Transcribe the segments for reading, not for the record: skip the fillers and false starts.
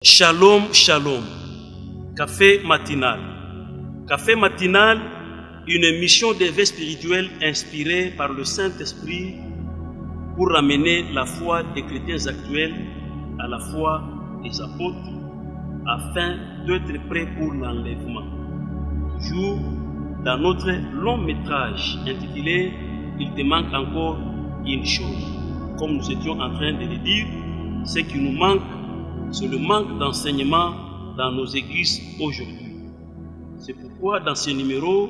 Shalom, shalom. Café matinal. Café matinal, une émission d'éveil spirituel inspirée par le Saint-Esprit pour ramener la foi des chrétiens actuels à la foi des apôtres afin d'être prêts pour l'enlèvement. Toujours dans notre long métrage intitulé « Il te manque encore une chose ». Comme nous étions en train de le dire, ce qui nous manque, c'est le manque d'enseignement dans nos églises aujourd'hui. C'est pourquoi dans ce numéro,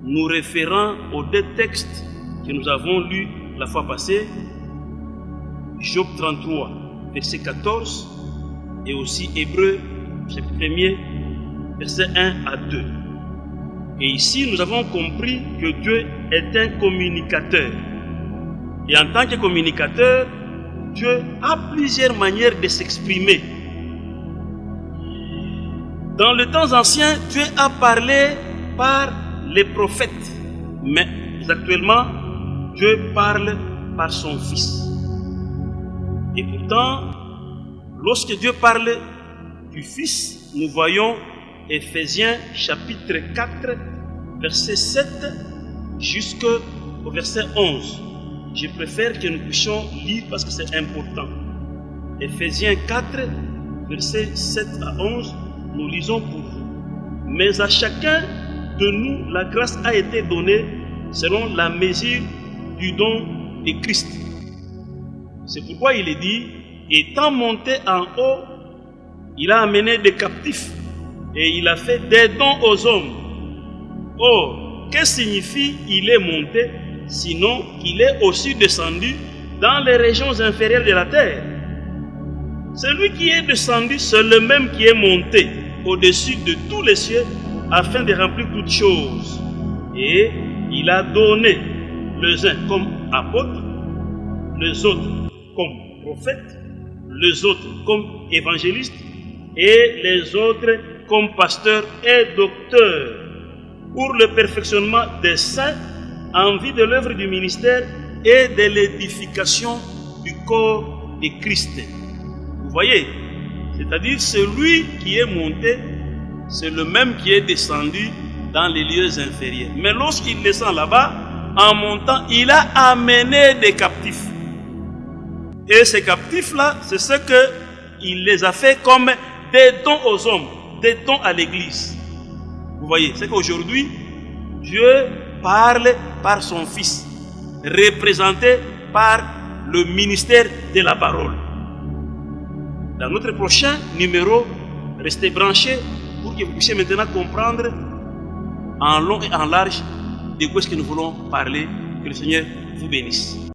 nous référons aux deux textes que nous avons lus la fois passée, Job 33, verset 14, et aussi Hébreux, chapitre 1er, verset 1 à 2. Et ici, nous avons compris que Dieu est un communicateur. Et en tant que communicateur, Dieu a plusieurs manières de s'exprimer. Dans le temps ancien, Dieu a parlé par les prophètes. Mais actuellement, Dieu parle par son Fils. Et pourtant, lorsque Dieu parle du Fils, nous voyons Éphésiens chapitre 4, verset 7 jusqu'au verset 11. Je préfère que nous puissions lire parce que c'est important. Éphésiens 4, versets 7 à 11, nous lisons pour vous. Mais à chacun de nous, la grâce a été donnée selon la mesure du don de Christ. C'est pourquoi il est dit, étant monté en haut, il a amené des captifs et il a fait des dons aux hommes. Oh, que signifie il est monté? Sinon qu'il est aussi descendu dans les régions inférieures de la terre. Celui qui est descendu, c'est le même qui est monté au-dessus de tous les cieux afin de remplir toutes choses. Et il a donné les uns comme apôtres, les autres comme prophètes, les autres comme évangélistes et les autres comme pasteurs et docteurs pour le perfectionnement des saints en vue de l'œuvre du ministère et de l'édification du corps de Christ. Vous voyez, c'est-à-dire celui qui est monté, c'est le même qui est descendu dans les lieux inférieurs. Mais lorsqu'il descend là-bas, en montant, il a amené des captifs. Et ces captifs-là, c'est ce qu'il les a fait comme des dons aux hommes, des dons à l'Église. Vous voyez, c'est qu'aujourd'hui, Dieu parle par son Fils, représenté par le ministère de la parole. Dans notre prochain numéro, restez branchés pour que vous puissiez maintenant comprendre en long et en large de quoi est-ce que nous voulons parler. Que le Seigneur vous bénisse.